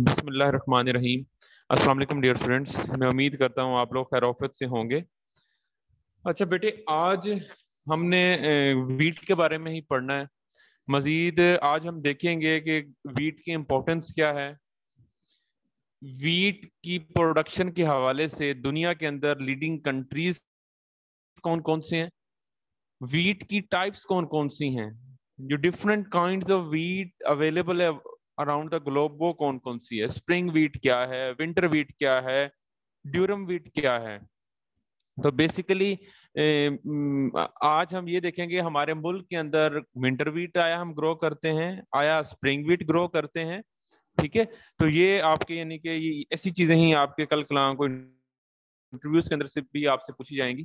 بسم اللہ الرحمن الرحیم۔ السلام علیکم ڈیئر فرینڈس، میں امید کرتا ہوں آپ لوگ خیر آفیت سے ہوں گے۔ اچھا بیٹے، آج ہم نے ویٹ کے بارے میں ہی پڑھنا ہے۔ مزید آج ہم دیکھیں گے کہ ویٹ کی امپورٹنس کیا ہے، ویٹ کی پروڈکشن کے حوالے سے دنیا کے اندر لیڈنگ کنٹریز کون کون سے ہیں، ویٹ کی ٹائپس کون کون سی ہیں، جو different kinds of wheat available ہے اراؤنڈ دا گلوب وہ کون کون سی ہے، اسپرنگ ویٹ کیا ہے، ونٹر ویٹ کیا ہے، ڈیورم ویٹ کیا ہے۔ تو بیسیکلی آج ہم یہ دیکھیں گے ہمارے ملک کے اندر ونٹر ویٹ آیا ہم گرو کرتے ہیں، آیا اسپرنگ ویٹ گرو کرتے ہیں، ٹھیک ہے۔ تو یہ آپ کے یعنی کہ یہ ایسی چیزیں ہی آپ کے کل کلام کو انٹرویوز کے اندر سے بھی آپ سے پوچھی جائیں گی،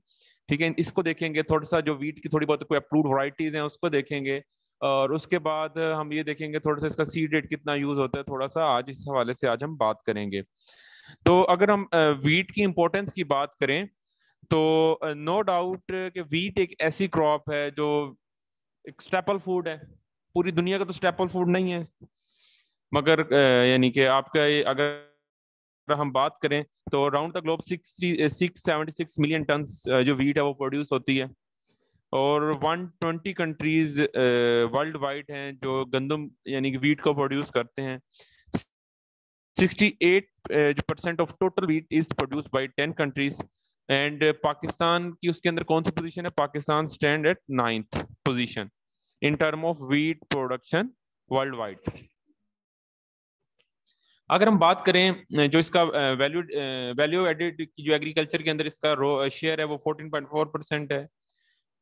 ٹھیک ہے۔ اس کو دیکھیں گے، تھوڑا سا جو ویٹ کی تھوڑی بہت کوئی اپرووڈ ورائٹیز ہیں اس کو دیکھیں گے، اور اس کے بعد ہم یہ دیکھیں گے تھوڑا سا اس کا سیڈ ریٹ کتنا یوز ہوتا ہے، تھوڑا سا آج اس حوالے سے آج ہم بات کریں گے۔ تو اگر ہم ویٹ کی امپورٹنس کی بات کریں تو نو ڈاؤٹ کہ ویٹ ایک ایسی کراپ ہے جو ایک اسٹیپل فوڈ ہے، پوری دنیا کا تو اسٹیپل فوڈ نہیں ہے، مگر یعنی کہ آپ کا اگر ہم بات کریں تو around the Globe 676 million tons جو ویٹ ہے وہ پروڈیوس ہوتی ہے، اور 120 کنٹریز ورلڈ وائڈ ہیں جو گندم یعنی کہ ویٹ کو پروڈیوس کرتے ہیں۔ 68% of total wheat is produced by 10 countries, and Pakistan کی اس کے اندر کون سی پوزیشن ہے؟ Pakistan stand at 9th position in term of wheat production worldwide. اگر ہم بات کریں جو اس کا ویلیو ایڈڈ جو ایگریکلچر کے اندر اس کا شیئر ہے وہ 14.4% ہے،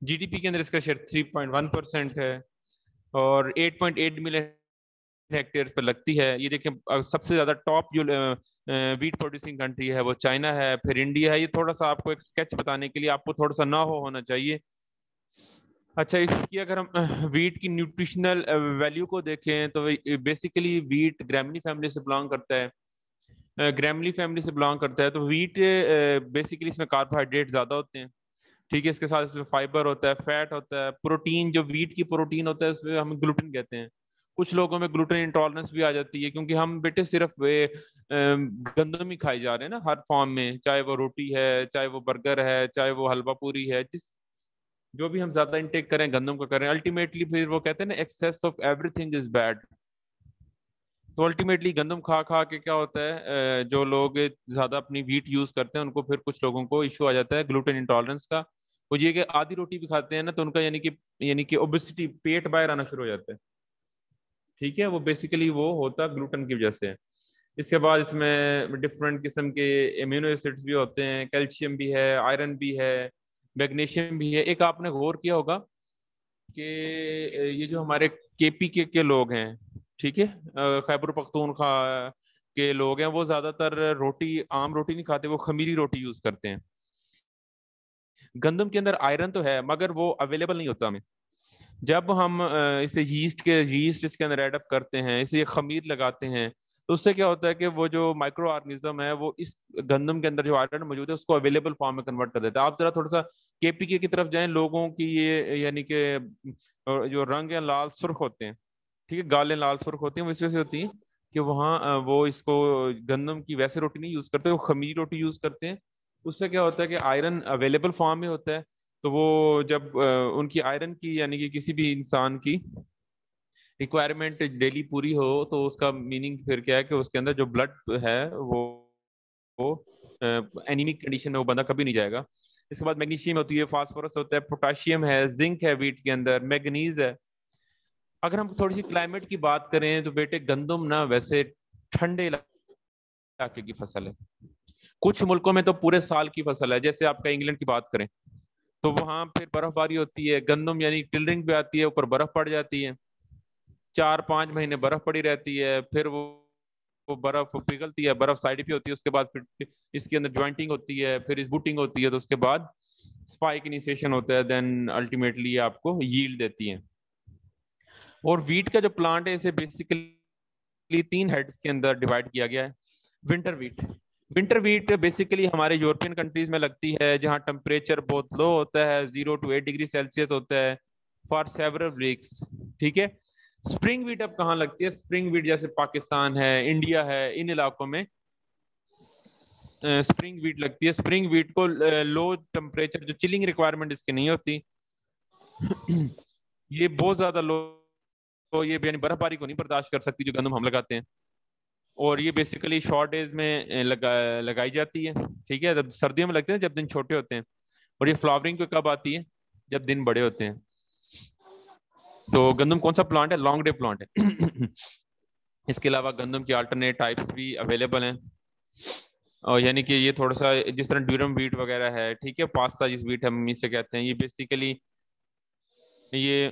جی ڈی پی کے اندر اس کا شیئر 3.1% ہے، اور 8.8 ملین ہیکٹیئر پہ لگتی ہے۔ یہ دیکھیں سب سے زیادہ ٹاپ جو ویٹ پروڈیوسنگ کنٹری ہے وہ چائنا ہے، پھر انڈیا ہے۔ یہ تھوڑا سا آپ کو ایک اسکیچ بتانے کے لیے آپ کو تھوڑا سا نہ ہونا چاہیے۔ اچھا، اس کی اگر ہم ویٹ کی نیوٹریشنل ویلیو کو دیکھیں تو بیسیکلی ویٹ گرامنی فیملی سے بلانگ کرتا ہے، گرامنی فیملی سے بلانگ کرتا ہے، تو ویٹ بیسیکلی اس میں کاربوہائیڈریٹ زیادہ ہوتے ہیں، ٹھیک ہے۔ اس کے ساتھ اس میں فائبر ہوتا ہے، فیٹ ہوتا ہے، پروٹین جو ویٹ کی پروٹین ہوتا ہے اس میں ہم گلوٹن کہتے ہیں۔ کچھ لوگوں میں گلوٹن انٹالرنس بھی آ جاتی ہے کیونکہ ہم بیٹے صرف گندم ہی کھائی جا رہے ہیں نا ہر فارم میں، چاہے وہ روٹی ہے، چاہے وہ برگر ہے، چاہے وہ حلوہ پوری ہے، جو بھی ہم زیادہ انٹیک کریں گندم کو کریں، الٹیمیٹلی پھر وہ کہتے ہیں نا access of every thing is bad. تو الٹیمیٹلی گندم کھا کھا کے کیا ہوتا ہے، جو لوگ زیادہ اپنی ویٹ یوز کرتے ہیں ان کو پھر کچھ لوگوں کو ایشو آ جاتا ہے گلوٹن انٹالرنس کا۔ وہ یہ کہ آدھی روٹی بھی کھاتے ہیں نا تو ان کا یعنی کہ اوبیسٹی، پیٹ باہر آنا شروع ہو جاتا ہے، ٹھیک ہے۔ وہ بیسیکلی وہ ہوتا گلوٹن کی وجہ سے۔ اس کے بعد اس میں ڈفرینٹ قسم کے امینو ایسڈز بھی ہوتے ہیں، کیلشیم بھی ہے، آئرن بھی ہے، میگنیشیم بھی ہے۔ ایک آپ نے غور کیا ہوگا کہ یہ جو ہمارے کے پی کے لوگ ہیں، ٹھیک ہے، خیبر پختونخوا کے لوگ ہیں، وہ زیادہ تر روٹی، عام روٹی نہیں کھاتے، وہ خمیری روٹی یوز کرتے ہیں۔ گندم کے اندر آئرن تو ہے مگر وہ اویلیبل نہیں ہوتا ہمیں۔ جب ہم اسے یسٹ اس کے اندر ایڈ اپ کرتے ہیں، اسے یہ خمیر لگاتے ہیں، تو اس سے کیا ہوتا ہے کہ وہ جو مائکرو آرگنزم ہے وہ اس گندم کے اندر جو آئرن موجود ہے اس کو اویلیبل فارم میں کنورٹ کر دیتا ہے۔ آپ ذرا تھوڑا سا کے پی کے کی طرف جائیں، لوگوں کی یہ یعنی کہ جو رنگ ہے لال سرخ ہوتے ہیں، ٹھیک ہے، گالیں لال سرخ ہوتی ہیں، وہ اس وجہ سے ہوتی ہیں کہ وہاں وہ اس کو گندم کی ویسے روٹی نہیں یوز کرتے، وہ خمیر روٹی یوز کرتے ہیں۔ اس سے کیا ہوتا ہے کہ آئرن اویلیبل فارم میں ہوتا ہے، تو وہ جب ان کی آئرن کی یعنی کہ کسی بھی انسان کی ریکوائرمنٹ ڈیلی پوری ہو تو اس کا میننگ پھر کیا ہے کہ اس کے اندر جو بلڈ ہے وہ اینیمک کنڈیشن میں وہ بندہ کبھی نہیں جائے گا۔ اس کے بعد میگنیشیم ہوتی ہے، فاسفورس ہوتا ہے، پوٹاشیم ہے، زنک ہے ویٹ کے اندر، میگنیز ہے۔ اگر ہم تھوڑی سی کلائمیٹ کی بات کریں تو بیٹے گندم نا ویسے ٹھنڈے علاقے کی فصل ہے، کچھ ملکوں میں تو پورے سال کی فصل ہے، جیسے آپ کا انگلینڈ کی بات کریں تو وہاں پھر برف باری ہوتی ہے، گندم یعنی ٹلرنگ پہ آتی ہے، اوپر برف پڑ جاتی ہے، 4-5 مہینے برف پڑی رہتی ہے، پھر وہ برف پگھلتی ہے، برف سائڈ پہ ہوتی ہے، اس کے بعد پھر اس کے اندر جوائنٹنگ ہوتی ہے، پھر اس بوٹنگ ہوتی ہے، تو اس کے بعد اسپائک انیشیشن ہوتا ہے، دین الٹیمیٹلی آپ کو ییلڈ دیتی ہے۔ اور ویٹ کا جو پلانٹ ہے اسے بیسیکلی 3 ہیڈز کے اندر ڈیوائڈ کیا گیا ہے۔ ونٹر ویٹ بیسیکلی ہمارے یورپین کنٹریز میں لگتی ہے جہاں ٹمپریچر بہت لو ہوتا ہے، 0 to 8 ڈگری سیلسیس ہوتا ہے فار سیورل ویکس، ٹھیک ہے۔ اسپرنگ ویٹ اب کہاں لگتی ہے؟ اسپرنگ ویٹ جیسے پاکستان ہے، انڈیا ہے، ان علاقوں میں اسپرنگ ویٹ لگتی ہے. اسپرنگ ویٹ کو لو ٹمپریچر جو چلنگ ریکوائرمنٹ اس کی نہیں ہوتی، یہ بہت زیادہ لو، یہ یعنی برف باری کو نہیں برداشت کر سکتی جو گندم ہم لگاتے ہیں، اور یہ بیسیکلی شارٹ ڈیز میں لگائی جاتی ہے. ٹھیک ہے، جب سردیوں میں لگتے ہیں جب دن چھوٹے ہوتے ہیں، اور یہ فلاورنگ پہ کب آتی ہے؟ جب دن بڑے ہوتے ہیں. تو گندم کون سا پلانٹ ہے؟ لانگ ڈے پلانٹ ہے. اس کے علاوہ گندم کی آلٹرنیٹ ٹائپس بھی اویلیبل ہیں، اور یعنی کہ یہ تھوڑا سا جس طرح ڈیورم ویٹ وغیرہ ہے، ٹھیک ہے، پاستا جس ویٹ ہم اسے کہتے ہیں، یہ بیسیکلی یہ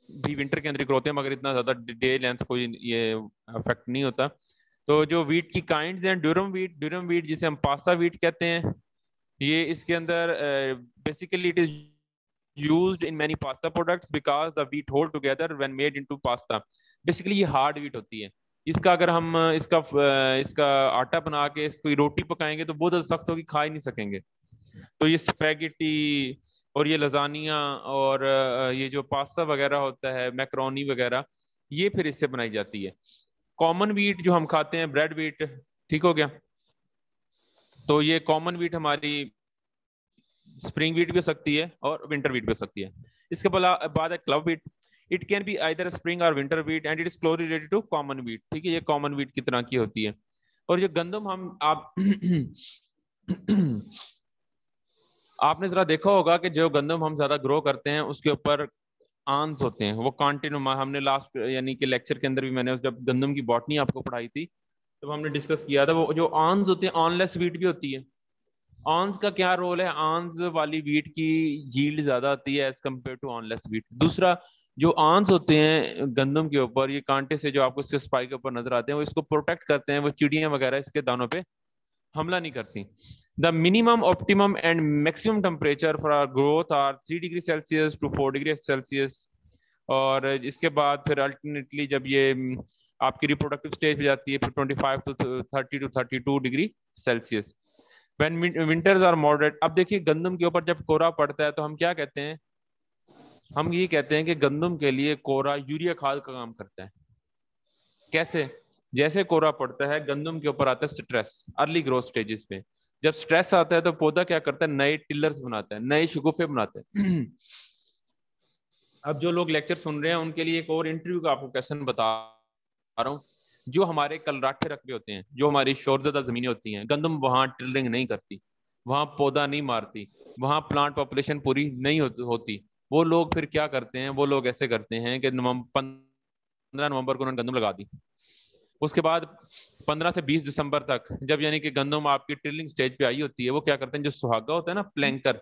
بھی ونٹر کے اندر گرو ہوتے ہیں، مگر اتنا زیادہ ڈے لینتھ کوئی یہ افیکٹ نہیں ہوتا. تو جو ویٹ کی کائنڈز ہیں، ڈیورم ویٹ جسے ہم پاستا ویٹ کہتے ہیں، یہ اس کے اندر basically it is used in many pasta products because the wheat hold together when made into pasta. Basically یہ ہارڈ ویٹ ہوتی ہے. اس کا اگر ہم اس کا آٹا بنا کے اس کو روٹی پکائیں گے تو بہت زیادہ سخت ہوگی، کھا ہی نہیں سکیں گے. تو یہ اسپیگیٹی اور یہ لزانیاں اور یہ جو پاستا وغیرہ ہوتا ہے، میکرونی وغیرہ، یہ پھر اس سے بنائی جاتی ہے. کامن ویٹ جو ہم کھاتے ہیں، بریڈ ویٹ، ٹھیک ہو گیا. تو یہ کامن ویٹ ہماری اسپرنگ ویٹ بھی ہو سکتی ہے اور ونٹر ویٹ بھی ہو سکتی ہے. اس کے بعد ہے club wheat. It can be either spring or winter wheat and it is closely related to common wheat. ٹھیک ہے، یہ common wheat کی طرح کی ہوتی ہے. اور جو گندم آپ نے ذرا دیکھا ہوگا کہ جو گندم ہم زیادہ گرو کرتے ہیں اس کے اوپر آنز ہوتے ہیں، وہ کانٹینو. ہم نے لاسٹ یعنی کہ لیکچر کے اندر بھی میں نے جب گندم کی باٹنی آپ کو پڑھائی تھی تب ہم نے ڈسکس کیا تھا، وہ جو آنز ہوتے ہیں، آن لیس ویٹ بھی ہوتی ہے. آنز کا کیا رول ہے؟ آنز والی ویٹ کی ییلڈ زیادہ آتی ہے as compare to awnless wheat. دوسرا، جو آنز ہوتے ہیں گندم کے اوپر، یہ کانٹے سے جو آپ کو اس کے سپائی کے اوپر نظر آتے ہیں، وہ اس کو پروٹیکٹ کرتے ہیں، وہ چڑیاں وغیرہ اس کے دانوں پہ حملہ نہیں کرتی. The minimum, optimum and maximum temperature for our growth are 3 degree Celsius to 4 degree Celsius. اور اس کے بعد پھر الٹرنیٹلی جب یہ آپ کی ریپروڈکٹیو اسٹیج پہ جاتی ہے، پھر 25 to 30 to 32 degree Celsius. When winters are moderate. اب دیکھیے گندم کے اوپر جب کورا پڑتا ہے تو ہم کیا کہتے ہیں؟ ہم یہ کہتے ہیں کہ گندم کے لیے کورا یوریا کھاد کا کام کرتا ہے. کیسے؟ جیسے کورا پڑتا ہے گندم کے اوپر آتا ہے سٹریس ارلی گروتھ سٹیجز پہ. جب سٹریس آتا ہے تو پودا کیا کرتا ہے؟ نئے ٹلرز بناتا ہے، نئے شگوفے بناتا ہے. اب جو لوگ لیکچر سن رہے ہیں ان کے لیے ایک اور انٹرویو کا آپ کو کویسچن بتا رہا ہوں. جو ہمارے کلراٹھے رقبے ہوتے ہیں، جو ہماری شور زدہ زمینیں ہوتی ہیں، گندم وہاں ٹلرنگ نہیں کرتی، وہاں پودا نہیں مارتی، وہاں پلانٹ پاپولیشن پوری نہیں ہوتی. وہ لوگ پھر کیا کرتے ہیں؟ وہ لوگ ایسے کرتے ہیں کہ 15 نومبر کو انہوں نے گندم لگا دی. اس کے بعد 15 سے 20 دسمبر تک جب یعنی کہ گندم آپ کی ٹرلنگ سٹیج پہ آئی ہوتی ہے، وہ کیا کرتے ہیں؟ جو سہاگا ہوتا ہے نا، پلینکر،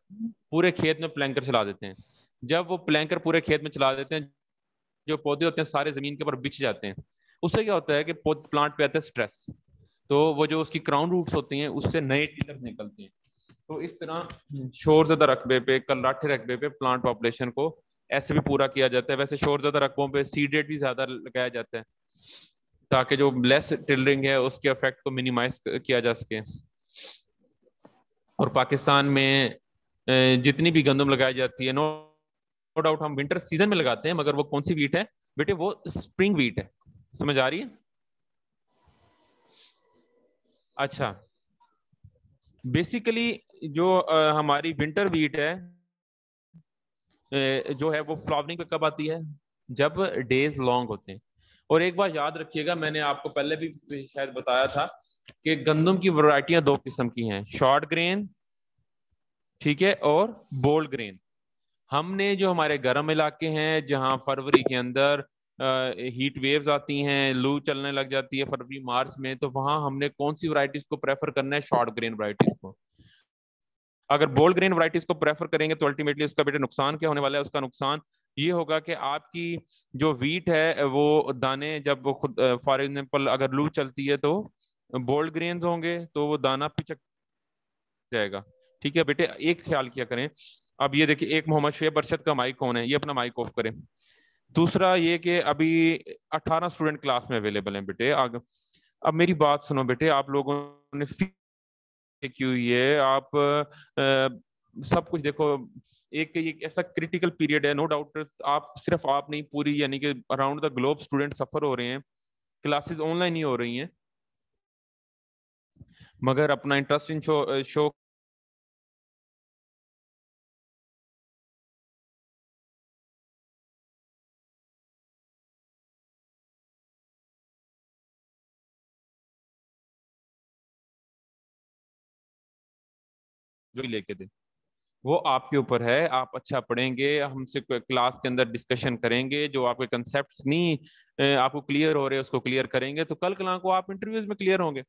پورے کھیت میں پلینکر چلا دیتے ہیں. جب وہ پلینکر پورے کھیت میں چلا دیتے ہیں، جو پودے ہوتے ہیں سارے زمین کے اوپر بچھ جاتے ہیں. اس سے کیا ہوتا ہے کہ پلانٹ پہ آتا ہے سٹریس، تو وہ جو اس کی کراؤن روٹس ہوتی ہیں اس سے نئے ٹلر نکلتے ہیں. تو اس طرح شور زدہ رقبے پہ، کلراٹھے رقبے پہ پلانٹ پاپولیشن کو ایسے بھی پورا کیا جاتا ہے. ویسے شور زدہ رقبوں پہ سیڈ ریٹ بھی زیادہ لگایا جاتا ہے تاکہ جو لیس ٹلرنگ ہے اس کے افیکٹ کو منیمائز کیا جا سکے. اور پاکستان میں جتنی بھی گندم لگائی جاتی ہے، نو ڈاؤٹ ہم ونٹر سیزن میں لگاتے ہیں، مگر وہ کون سی ویٹ ہے بیٹے؟ وہ اسپرنگ ویٹ ہے. سمجھ آ رہی ہے؟ اچھا، بیسیکلی جو ہماری ونٹر ویٹ ہے جو ہے وہ فلاورنگ پہ کب آتی ہے؟ جب ڈیز لانگ ہوتے ہیں. اور ایک بات یاد رکھیے گا، میں نے آپ کو پہلے بھی شاید بتایا تھا کہ گندم کی ورائٹیاں 2 قسم کی ہیں، شارٹ گرین، ٹھیک ہے، اور بولڈ گرین. ہم نے جو ہمارے گرم علاقے ہیں جہاں فروری کے اندر ہیٹ ویوز آتی ہیں، لو چلنے لگ جاتی ہے فروری مارچ میں، تو وہاں ہم نے کون سی ورائٹیز کو پریفر کرنا ہے؟ شارٹ گرین ورائٹیز کو. اگر بولڈ گرین ورائٹیز کو پریفر کریں گے تو الٹیمیٹلی اس کا بیٹا نقصان کیا ہونے والا ہے؟ اس کا نقصان یہ ہوگا کہ آپ کی جو ویٹ ہے وہ دانے جب وہ خود فار ایگزامپل اگر لو چلتی ہے تو بولڈ گرینز ہوں گے تو وہ دانا پچک جائے گا. ٹھیک ہے بیٹے، ایک خیال کیا کریں. اب یہ دیکھیں، ایک محمد شعیب ارشد کا مائک کون ہے؟ یہ اپنا مائک آف کریں. دوسرا یہ کہ ابھی 18 اسٹوڈنٹ کلاس میں اویلیبل ہیں بیٹے. اب میری بات سنو بیٹے، آپ لوگوں نے کی ہوئی ہے، آپ سب کچھ دیکھو. ایک یہ ایسا کریٹیکل پیریڈ ہے, نو ڈاؤٹ آپ صرف آپ نہیں, پوری یعنی کہ اراؤنڈ دا گلوب اسٹوڈنٹ سفر ہو رہے ہیں, کلاسز آن لائن ہی ہو رہی ہیں, مگر اپنا انٹرسٹ ان شو جو لے کے دے وہ آپ کے اوپر ہے. آپ اچھا پڑھیں گے, ہم سے کلاس کے اندر ڈسکشن کریں گے, جو آپ کے کنسیپٹس نہیں آپ کو کلیئر ہو رہے اس کو کلیئر کریں گے, تو کل کلاں کو آپ انٹرویوز میں کلیئر ہوں گے.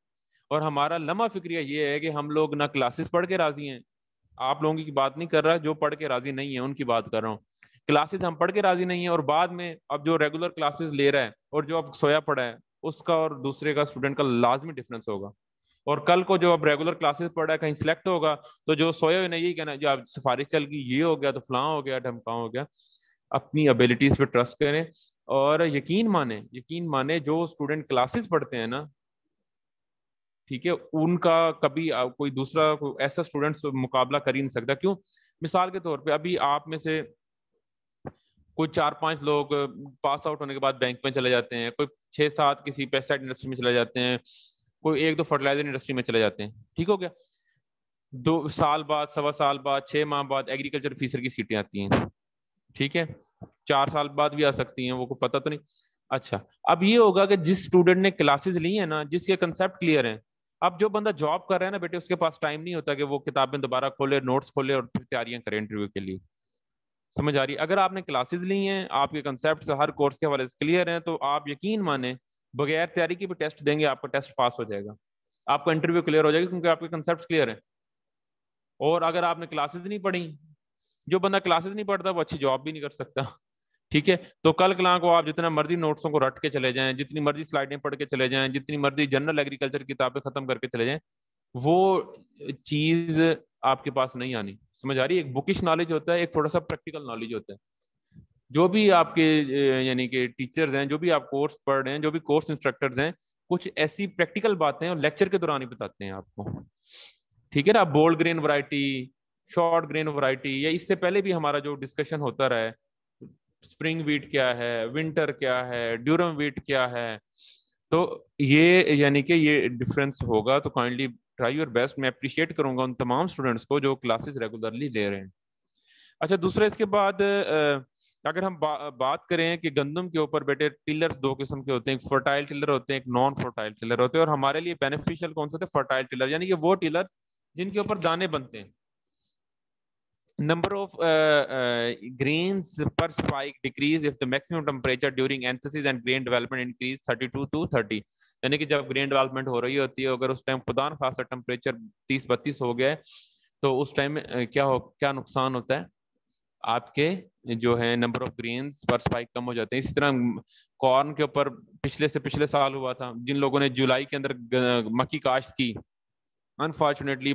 اور ہمارا لمحہ فکریہ یہ ہے کہ ہم لوگ نہ کلاسز پڑھ کے راضی ہیں, آپ لوگوں کی بات نہیں کر رہا, جو پڑھ کے راضی نہیں ہے ان کی بات کر رہا ہوں. کلاسز ہم پڑھ کے راضی نہیں ہیں, اور بعد میں اب جو ریگولر کلاسز لے رہا ہے اور جو اب سویا پڑا ہے, اس کا اور دوسرے کا اسٹوڈنٹ کا لازمی ڈفرینس ہوگا. اور کل کو جو اب ریگولر کلاسز پڑھ رہا ہے کہیں سلیکٹ ہوگا, تو جو سوئے ہوئے نے یہی کہنا جو اب سفارش چل گئی, یہ ہو گیا تو فلاں ہو گیا, ڈھمکاؤ ہو گیا. اپنی ابیلٹیز پہ ٹرسٹ کریں, اور یقین مانے جو اسٹوڈنٹ کلاسز پڑھتے ہیں نا, ٹھیک ہے, ان کا کبھی کوئی دوسرا ایسا اسٹوڈنٹ مقابلہ کر ہی نہیں سکتا. کیوں؟ مثال کے طور پہ ابھی آپ میں سے کوئی 4-5 لوگ پاس آؤٹ ہونے کے بعد بینک میں چلے جاتے ہیں, کوئی 6-7 کسی پیسٹائڈ انڈسٹری میں چلے جاتے ہیں, کوئی 1-2 فرٹیلائزر انڈسٹری میں چلے جاتے ہیں. ٹھیک ہو گیا, 2 سال بعد, 1.25 سال بعد, 6 ماہ بعد ایگریکلچر آفیسر کی سیٹیں آتی ہیں. ٹھیک ہے, 4 سال بعد بھی آ سکتی ہیں, وہ کو پتہ تو نہیں. اچھا, اب یہ ہوگا کہ جس اسٹوڈنٹ نے کلاسز لی ہیں نا, جس کے کنسیپٹ کلیئر ہیں, اب جو بندہ جاب کر رہا ہے نا بیٹے, اس کے پاس ٹائم نہیں ہوتا کہ وہ کتابیں دوبارہ کھولے, نوٹس کھولے اور پھر تیاریاں کریں انٹرویو کے لیے. سمجھ آ رہی؟ اگر آپ نے کلاسز لی ہیں, آپ کے کنسیپٹ ہر کورس کے حوالے سے کلیئر ہیں, تو آپ یقین مانیں بغیر تیاری کے بھی ٹیسٹ دیں گے, آپ کا ٹیسٹ پاس ہو جائے گا, آپ کا انٹرویو کلیئر ہو جائے گا, کیونکہ آپ کے کنسیپٹ کلیئر ہیں. اور اگر آپ نے کلاسز نہیں پڑھی, جو بندہ کلاسز نہیں پڑھتا وہ اچھی جاب بھی نہیں کر سکتا. ٹھیک ہے, تو کل کلاں کو آپ جتنا مرضی نوٹسوں کو رٹ کے چلے جائیں, جتنی مرضی سلائڈیں پڑھ کے چلے جائیں, جتنی مرضی جنرل ایگریکلچر کتابیں ختم کر کے چلے جائیں, وہ چیز آپ کے پاس نہیں آنی. سمجھ آ رہی ہے؟ ایک بکش نالج ہوتا ہے, ایک تھوڑا سا پریکٹیکل نالج ہوتا ہے. جو بھی آپ کے یعنی کہ ٹیچرز ہیں, جو بھی آپ کورس پڑھ رہے ہیں, جو بھی کورس انسٹرکٹرز ہیں, کچھ ایسی پریکٹیکل باتیں اور لیکچر کے دوران ہی بتاتے ہیں آپ کو. ٹھیک ہے نا, bold green variety, short green variety, یا اس سے پہلے بھی ہمارا جو ڈسکشن ہوتا رہا ہے, اسپرنگ ویٹ کیا ہے, ونٹر کیا ہے, ڈیورم ویٹ کیا ہے, تو یہ یعنی کہ یہ ڈفرینس ہوگا. تو کائنڈلی ٹرائی یور بیسٹ. میں اپریشیٹ کروں گا ان تمام اسٹوڈنٹس کو جو کلاسز ریگولرلی لے رہے ہیں. اچھا, دوسرا اس کے بعد اگر ہم بات کریں کہ گندم کے اوپر بیٹے ٹلرز 2 قسم کے ہوتے ہیں, ایک فرٹائل ٹلر ہوتے ہیں, ایک نان فرٹائل ٹلر ہوتے ہیں, اور ہمارے لیے بینیفیشل کون سے ہوتے ہیں؟ فرٹائل ٹلر, یعنی کہ وہ ٹلر جن کے اوپر دانے بنتے ہیں. Number of grains per spike decrease if the maximum temperature during anthesis and grain development increase 32 to 30. یعنی کہ جب گرین ڈیولپمنٹ ہو رہی ہوتی ہے, اگر اس ٹائم خدا نخواستہ ٹمپریچر 30-32 ہو گیا ہے, تو اس ٹائم کیا نقصان ہوتا ہے آپ کے جو ہے نمبر آف گرینز پر اسپائک کم ہو جاتے ہیں. اسی طرح کارن کے اوپر پچھلے سال ہوا تھا, جن لوگوں نے جولائی کے اندر مکی کاشت کی, انفارچونیٹلی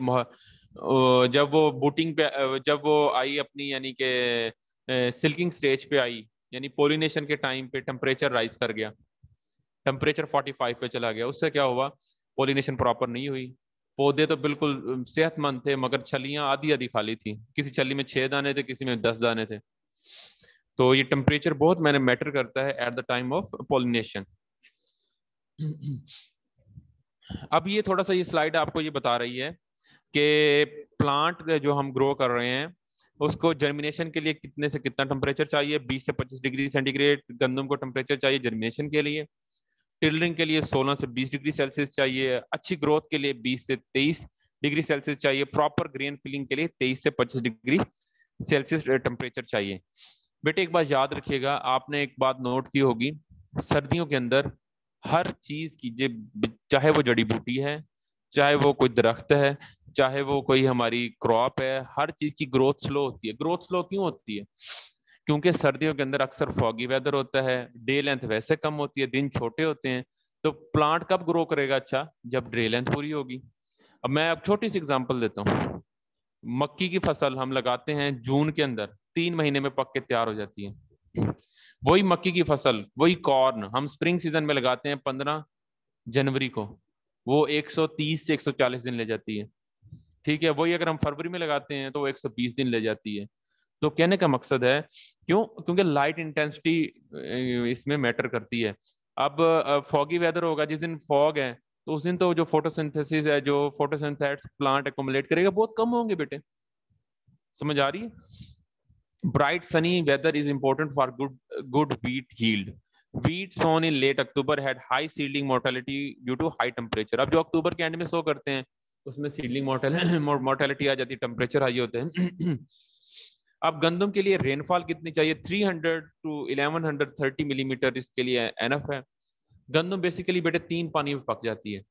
جب وہ بوٹنگ پہ, جب وہ آئی اپنی یعنی کہ سلکنگ سٹیج پہ آئی, یعنی پولینیشن کے ٹائم پہ ٹمپریچر رائز کر گیا, ٹمپریچر 45 پہ چلا گیا. اس سے کیا ہوا؟ پولینیشن پراپر نہیں ہوئی. پودے تو بالکل صحت مند تھے, مگر چھلیاں آدھی خالی تھی. کسی چھلی میں 6 دانے تھے, کسی میں 10 دانے تھے. تو یہ ٹمپریچر بہت میٹر کرتا ہے at the time of pollination. اب یہ تھوڑا سا یہ سلائیڈ آپ کو یہ بتا رہی ہے کہ پلانٹ جو ہم گرو کر رہے ہیں, اس کو جرمینیشن کے لیے کتنے سے کتنا ٹمپریچر چاہیے. 20 سے 25 ڈگری سینٹی گریڈ گندم کو ٹمپریچر چاہیے جرمینیشن کے لیے. ٹلرنگ کے لیے 16 سے 20 ڈگری سیلسیس چاہیے. اچھی گروتھ کے لیے 20 سے 23 ڈگری سیلسیس چاہیے. پراپر گرین فلنگ کے لیے 23 سے 25 ڈگری سیلسیس ٹمپریچر چاہیے. بیٹے ایک بات یاد رکھیے گا, آپ نے ایک بات نوٹ کی ہوگی, سردیوں کے اندر ہر چیز کی, چاہے وہ جڑی بوٹی ہے, چاہے وہ کوئی درخت ہے, چاہے وہ کوئی ہماری کراپ ہے, ہر چیز کی گروتھ سلو ہوتی ہے. گروتھ سلو کیوں ہوتی ہے؟ کیونکہ سردیوں کے اندر اکثر فاگی ویدر ہوتا ہے, ڈے لینتھ ویسے کم ہوتی ہے, دن چھوٹے ہوتے ہیں. تو پلانٹ کب گرو کرے گا؟ اچھا, جب ڈے لینتھ پوری ہوگی. اب میں اب چھوٹی سی اگزامپل دیتا ہوں. مکی کی فصل ہم لگاتے ہیں جون کے اندر, 3 مہینے میں پک کے تیار ہو جاتی ہے. وہی مکی کی فصل, وہی کارن ہم سپرنگ سیزن میں لگاتے ہیں 15 جنوری کو, وہ 130 سے 140 دن لے جاتی ہے. ٹھیک ہے, وہی اگر ہم فروری میں لگاتے ہیں تو وہ 120 دن لے جاتی ہے. تو کہنے کا مقصد ہے کیوں؟ کیونکہ لائٹ انٹینسٹی اس میں میٹر کرتی ہے. اب فوگی ویدر ہوگا، جس دن فوگ ہے تو اس دن تو جو فوٹوسنتھسس ہے، جو فوٹوسنتھیٹس پلانٹ ایکومولیٹ کرے گا بہت کم ہوں گے بیٹے. سمجھ آ رہی ہے؟ Bright sunny weather is important for good wheat yield. Wheat sown in late October had high seedling mortality due to high temperature. اب جو اکتوبر کے اینڈ میں سو کرتے ہیں اس میں سیڈلنگ مورٹیلٹی آ جاتی ہے، ٹمپریچر ہائی ہوتے ہیں. اب گندم کے لیے رین فال کتنی چاہیے؟ 300 to 1130 ملی میٹر اس کے لیے انف ہے. گندم بیسیکلی بیٹے 3 پانی میں پک جاتی ہے.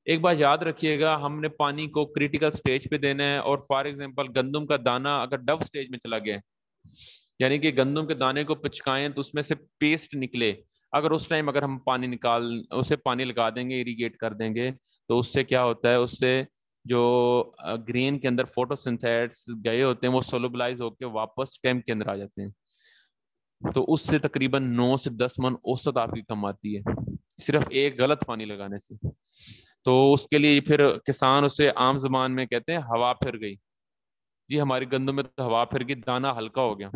ایک بات یاد رکھیے گا، ہم نے پانی کو کریٹیکل سٹیج پہ دینا ہے. اور فار ایگزامپل گندم کا دانا اگر ڈو سٹیج میں چلا گیا، یعنی کہ گندم کے دانے کو پچکائیں تو اس میں سے پیسٹ نکلے، اگر اس ٹائم اگر ہم پانی اسے پانی لگا دیں گے، اریگیٹ کر دیں گے، تو اس سے کیا ہوتا ہے، اس سے جو گرین کے اندر فوٹوسنتھیٹس گئے ہوتے ہیں وہ سولوبلائز ہو کے واپس اسٹیم کے اندر آ جاتے ہیں. تو اس سے تقریباً 9 سے 10 من اوسط آپ کی کم آتی ہے صرف ایک غلط پانی لگانے سے. تو اس کے لیے پھر کسان اسے عام زبان میں کہتے ہیں ہوا پھر گئی. جی ہماری گندم میں تو ہوا پھر گئی، دانا ہلکا ہو گیا.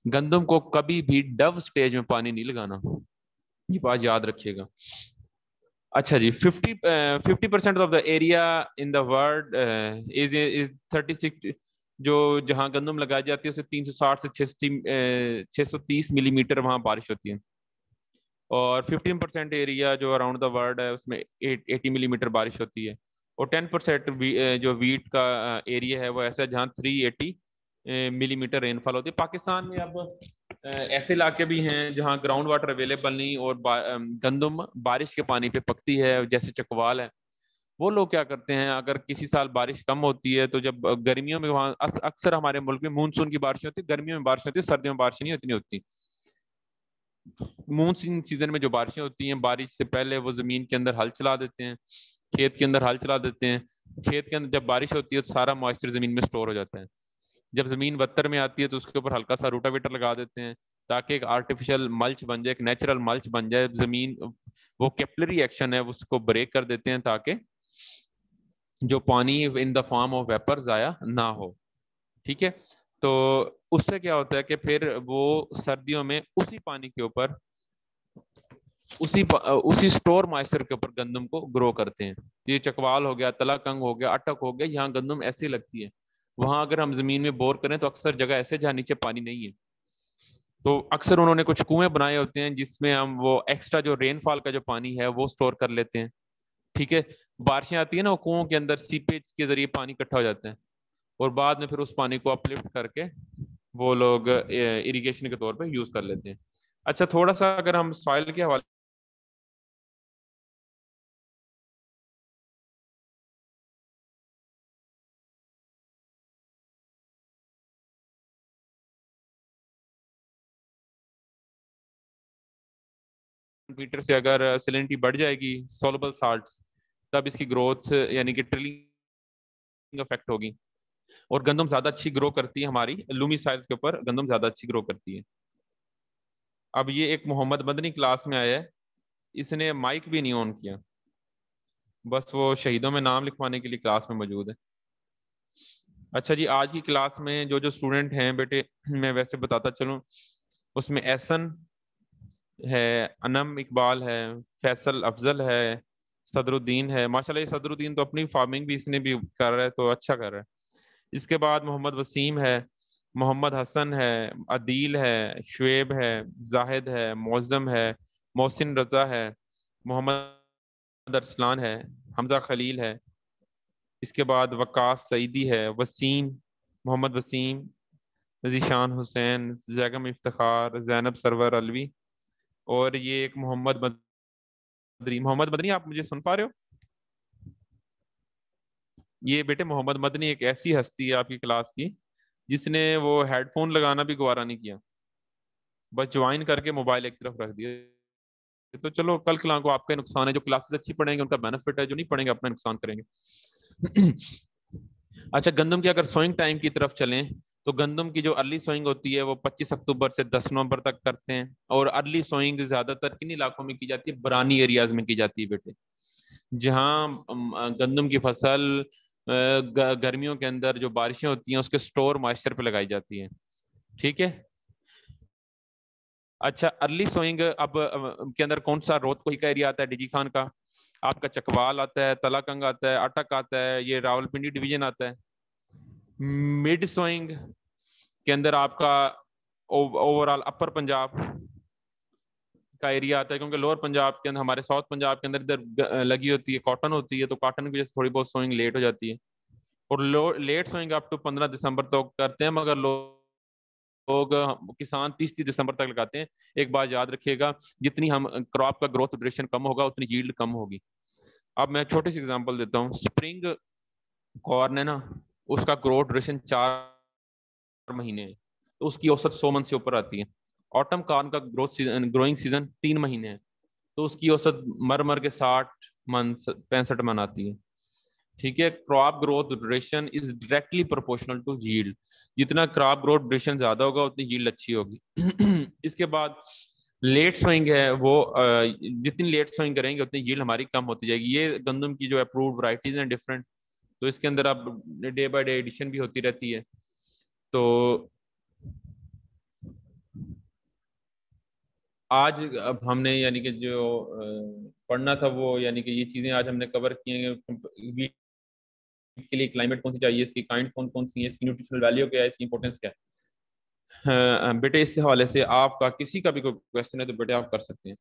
گندم کو کبھی بھی ڈو سٹیج میں پانی نہیں لگانا، یہ بات یاد رکھیے گا. اچھا جی، 50% of the area in the world is 36، جو جہاں گندم لگائی جاتی ہے اسے 360 سے 630 ملی میٹر وہاں بارش ہوتی ہے. اور 15% ایریا جو اراؤنڈ دا ورلڈ ہے اس میں 80 ملی میٹر بارش ہوتی ہے. اور 10% جو ویٹ کا ایریا ہے وہ ایسا ہے جہاں 380 ملی میٹر رین فال ہوتی ہے. پاکستان میں اب ایسے علاقے بھی ہیں جہاں گراؤنڈ واٹر اویلیبل نہیں اور گندم بارش کے پانی پہ پکتی ہے، جیسے چکوال ہے. وہ لوگ کیا کرتے ہیں، اگر کسی سال بارش کم ہوتی ہے تو جب گرمیوں میں وہاں اکثر ہمارے ملک میں مونسون کی بارشیں ہوتی ہے، گرمیوں میں بارش ہوتی ہے، سردیوں میں بارشیں نہیں ہوتی. مونسون سیزن میں جو بارشیں ہوتی ہیں، بارش سے پہلے وہ زمین کے اندر ہل چلا دیتے ہیں، کھیت کے اندر ہل چلا دیتے ہیں. کھیت کے اندر جب بارش ہوتی ہے تو سارا موئسچر زمین میں سٹور ہو جاتا ہے. جب زمین بدتر میں آتی ہے تو اس کے اوپر ہلکا سا روٹا ویٹر لگا دیتے ہیں تاکہ ایک آرٹیفیشل ملچ بن جائے، ایک نیچرل ملچ بن جائے. زمین وہ کیپلری ایکشن ہے اس کو بریک کر دیتے ہیں تاکہ جو پانی ان دا فارم آف ویپر ضائع نہ ہو. ٹھیک ہے، تو اس سے کیا ہوتا ہے کہ پھر وہ سردیوں میں اسی پانی کے اوپر اسی سٹور مائسچر کے اوپر گندم کو گرو کرتے ہیں. یہ چکوال ہو گیا، تلا کنگ ہو گیا، اٹک ہو گیا، یہاں گندم ایسے لگتی ہے. وہاں اگر ہم زمین میں بور کریں تو اکثر جگہ ایسے جہاں نیچے پانی نہیں ہے، تو اکثر انہوں نے کچھ کنویں بنائے ہوتے ہیں جس میں ہم وہ ایکسٹرا جو رین فال کا جو پانی ہے وہ سٹور کر لیتے ہیں. ٹھیک ہے، بارشیں آتی ہیں نا، وہ کنووں کے اندر سیپیج کے ذریعے پانی اکٹھا ہو جاتا ہے اور بعد میں پھر اس پانی کو اپلفٹ کر کے وہ لوگ اریگیشن کے طور پہ یوز کر لیتے ہیں. اچھا، تھوڑا سا اگر ہم سوائل کے حوالے میٹر سے اگر سیلینٹی بڑھ جائے گی سولوبل سالٹس، تب اس کی گروتھ یعنی کہ ٹرلنگ افیکٹ ہوگی. اور گندم زیادہ اچھی گرو کرتی ہے، ہماری لومی سائز کے اوپر گندم زیادہ اچھی گرو کرتی ہے. اب یہ ایک محمد مدنی کلاس میں آیا ہے، اس نے مائک بھی نہیں آن کیا، بس وہ شہیدوں میں نام لکھوانے کے لیے کلاس میں موجود ہے. اچھا جی، آج کی کلاس میں جو اسٹوڈنٹ ہیں بیٹے میں ویسے بتاتا چلوں، اس میں احسن ہے، انم اقبال ہے، فیصل افضل ہے، صدر الدین ہے. ماشاءاللہ یہ صدر الدین تو اپنی فارمنگ بھی اس نے بھی کر رہا ہے تو اچھا کر رہا ہے. اس کے بعد محمد وسیم ہے، محمد حسن ہے، عدیل ہے، شعیب ہے، زاہد ہے، معظم ہے، محسن رضا ہے، محمد ارسلان ہے، حمزہ خلیل ہے. اس کے بعد وقاص سعیدی ہے، وسیم، محمد وسیم، ذیشان حسین، زیگم افتخار، زینب سرور علوی، اور یہ ایک محمد مدنی. محمد مدنی آپ مجھے سن پا رہے ہو؟ یہ بیٹے محمد مدنی ایک ایسی ہستی ہے آپ کی کلاس کی جس نے وہ ہیڈ فون لگانا بھی گوارا نہیں کیا، بس جوائن کر کے موبائل ایک طرف رکھ دیا. تو چلو کل کلاس کو آپ کا نقصان ہے، جو کلاسز اچھی پڑھیں گے ان کا بینیفٹ ہے، جو نہیں پڑھیں گے اپنا نقصان کریں گے. اچھا، گندم کی اگر سوئنگ ٹائم کی طرف چلیں تو گندم کی جو ارلی سوئنگ ہوتی ہے وہ 25 اکتوبر سے 10 نومبر تک کرتے ہیں. اور ارلی سوئنگ زیادہ تر کن علاقوں میں کی جاتی ہے؟ برانی ایریاز میں کی جاتی ہے بیٹے، جہاں گندم کی فصل گرمیوں کے اندر جو بارشیں ہوتی ہیں اس کے سٹور مائسچر پہ لگائی جاتی ہیں. ٹھیک ہے. اچھا ارلی سوئنگ اب کے اندر کون سا روت کوئی کا ایریا آتا ہے ڈی جی خان کا؟ آپ کا چکوال آتا ہے, تلا کنگ آتا ہے, اٹک آتا ہے, یہ راول پنڈی ڈویژن آتا ہے. مڈ سوئنگ کے اندر آپ کا اوور آل اپر پنجاب کا ایریا آتا ہے, کیونکہ لوور پنجاب کے اندر ہمارے ساؤتھ پنجاب کے اندر ادھر لگی ہوتی ہے کاٹن ہوتی ہے, تو کاٹن کی وجہ سے تھوڑی بہت سوئنگ لیٹ ہو جاتی ہے. اور لیٹ سوئنگ اپ ٹو 15 دسمبر تک کرتے ہیں, مگر لوگ کسان 30 دسمبر تک لگاتے ہیں. ایک بات یاد رکھیے گا, جتنی ہم کراپ کا گروتھ ڈیوریشن کم ہوگا اتنی ییلڈ کم ہوگی. اب میں چھوٹی سی ایگزامپل دیتا ہوں. سپرنگ کارن ہے نا, اس کا گروتھ ڈیوریشن 4 مہینے ہے, تو اس کی اوسط 100 من سے اوپر آتی ہے. آٹم کارن کا گروئنگ سیزن 3 مہینے ہے, تو اس کی اوسط مر کے 60 من 65 من آتی ہے. ٹھیک ہے. Crop growth duration is directly proportional to yield. جتنا کراپ گروتھ ڈیوریشن زیادہ ہوگا اتنی ییلڈ اچھی ہوگی. اس کے بعد لیٹ سوئنگ ہے, وہ جتنی لیٹ سوئنگ کریں گے اتنی ییلڈ ہماری کم ہوتی جائے گی. یہ گندم کی جو اپرووڈ ورائٹیز ہیں ڈفرینٹ, تو اس کے اندر اب ڈے بائی ڈے ایڈیشن بھی ہوتی رہتی ہے. تو آج اب ہم نے یعنی کہ جو پڑھنا تھا وہ یعنی کہ یہ چیزیں آج ہم نے کور کی ہیں. کے لیے کلائمیٹ کون سی چاہیے, اس کی کائنڈ کون سی ہے, اس کی نیوٹریشنل ویلیو کیا ہے, اس کی امپورٹنس کیا ہے. بیٹے اس حوالے سے آپ کا کسی کا بھی کوئی کویسچن ہے تو بیٹے آپ کر سکتے ہیں.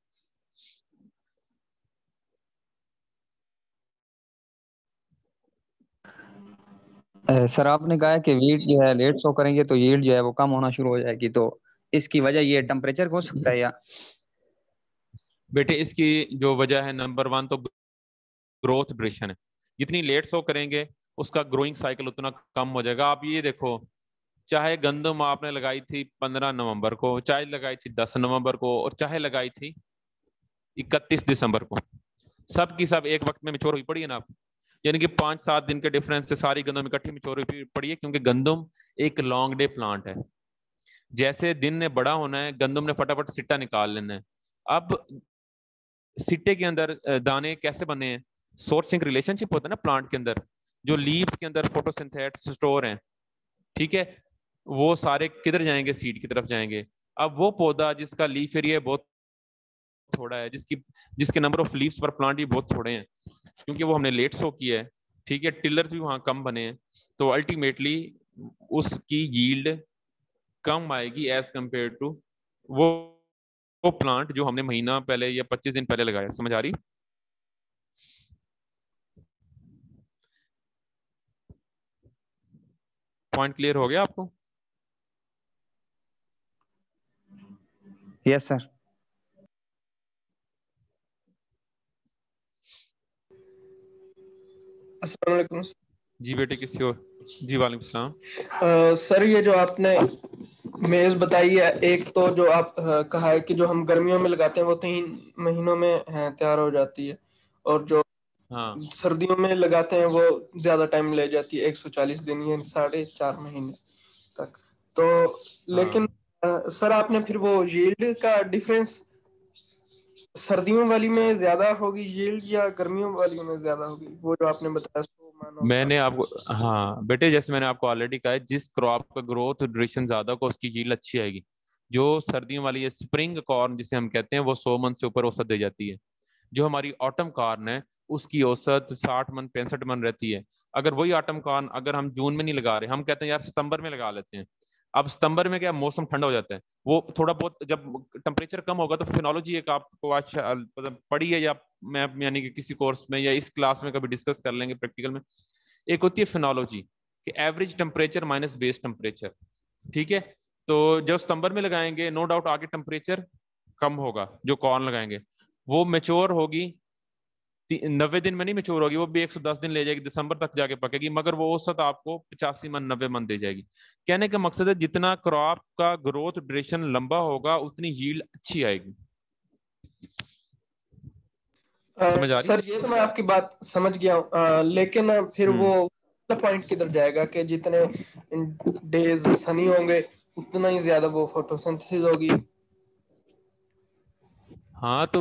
سر آپ نے کہا کہ ویٹ جو ہے لیٹ سو کریں گے تو ییلڈ جو ہے وہ کم ہونا شروع ہو جائے گی, تو اس کی وجہ یہ ٹمپریچر ہو سکتا ہے یا؟ بیٹے اس کی جو وجہ ہے نمبر 1 تو گروتھ ڈیوریشن ہے. جتنی لیٹ سو کریں گے اس کا گروئنگ سائیکل اتنا کم ہو جائے گا. آپ یہ دیکھو, چاہے گندم آپ نے لگائی تھی 15 نومبر کو, چاہے لگائی تھی 10 نومبر کو, اور چاہے لگائی تھی 31 دسمبر کو, سب کی سب ایک وقت میں میچور ہوئی پڑی ہے نا آپ. یعنی کہ 5-7 دن کے ڈفرینس سے ساری گندم اکٹھی میچور ہوئی پڑی ہے, کیونکہ گندم ایک لانگ ڈے پلانٹ ہے. جیسے دن نے بڑا ہونا ہے, گندم نے فٹافٹ سٹا نکال لینا ہے. اب سٹے کے اندر دانے کیسے بنے ہیں, سورسنگ ریلیشن شپ ہوتا ہے نا پلانٹ کے اندر, جو لیوز کے اندر فوٹوسنتھیٹس سٹور ہیں. ٹھیک ہے. وہ سارے کدھر جائیں گے, سیڈ کی طرف جائیں گے. اب وہ پودا جس کا لیف ایریا بہت تھوڑا ہے, جس کے number of leaves per plant بھی بہت تھوڑے ہیں, کیونکہ وہ ہم نے لیٹ سو کیا ہے. ٹھیک ہے. ٹلرز بھی وہاں کم بنے ہیں, تو الٹیمیٹلی اس کی ییلڈ کم آئے گی ایز کمپیئر ٹو وہ پلانٹ جو ہم نے مہینہ پہلے یا 25 دن پہلے لگایا. سمجھ آ رہی؟ پوائنٹ کلیئر ہو گیا آپ کو؟ یس سر. السلام علیکم. جی بیٹے کسی اور. جی وعلیکم السلام. سر یہ جو آپ نے میز بتائی ہے, ایک تو جو آپ کہا ہے کہ جو ہم گرمیوں میں لگاتے ہیں وہ 3 مہینوں میں تیار ہو جاتی ہے, اور جو سردیوں میں لگاتے ہیں وہ زیادہ ٹائم لے جاتی ہے, 140 دن یعنی 4.5 مہینے تک. تو لیکن سر آپ نے پھر وہ ییلڈ کا ڈیفرنس سردیوں والی میں زیادہ ہوگی ییلڈ یا گرمیوں والی میں زیادہ ہوگی, وہ جو آپ نے بتایا 100 من میں نے آپ کو بیٹے جیسے میں نے آپ کو آلریڈی کہا ہے, جس کراپ کا گروتھ ڈیوریشن زیادہ کو اس کی ییلڈ اچھی آئے گی. جو سردیوں والی ہے اسپرنگ کارن جسے ہم کہتے ہیں, وہ 100 من سے اوپر اوسط دے جاتی ہے. جو ہماری آٹم کارن ہے اس کی اوسط 60 من 65 من رہتی ہے. اگر وہی آٹم کارن اگر ہم جون میں نہیں لگا رہے, ہم کہتے ہیں یار ستمبر میں لگا لیتے ہیں. اب ستمبر میں کیا موسم ٹھنڈا ہو جاتا ہے, وہ تھوڑا بہت جب ٹمپریچر کم ہوگا تو فینالوجی ایک آپ کو پڑھی ہے یا میں یعنی کہ کسی کورس میں یا اس کلاس میں کبھی ڈسکس کر لیں گے پریکٹیکل میں. ایک ہوتی ہے فینالوجی کہ ایوریج ٹمپریچر مائنس بیس ٹمپریچر. ٹھیک ہے. تو جب ستمبر میں لگائیں گے نو ڈاؤٹ آگے ٹمپریچر کم ہوگا, جو کارن لگائیں گے وہ میچور ہوگی 90 دن میں نہیں میچور ہوگی, وہ بھی 110 دن لے جائے گی, دسمبر تک جا کے پکے گی, مگر وہ اوسط آپ کو 85 من 90 من دے جائے گی. کہنے کا مقصد ہے جتنا کراپ کا گروتھ ڈیوریشن لمبا ہوگا اتنی ییلڈ اچھی آئے گی. سمجھ آ رہی؟ سر یہ تو میں آپ کی بات سمجھ گیا ہوں, لیکن پھر وہ پوائنٹ کدھر جائے گا کہ جتنے ڈیز سنی ہوں گے اتنا ہی زیادہ وہ فوٹوسنتھسس ہوگی. ہاں تو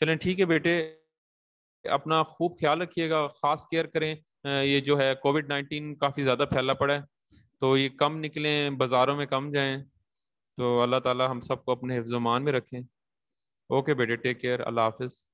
چلیں ٹھیک ہے بیٹے, اپنا خوب خیال رکھیے گا, خاص کیئر کریں. یہ جو ہے کووڈ-19 کافی زیادہ پھیلا پڑا ہے, تو یہ کم نکلیں, بازاروں میں کم جائیں. تو اللہ تعالی ہم سب کو اپنے حفظ و امان میں رکھیں. اوکے بیٹے, ٹیک کیئر, اللہ حافظ.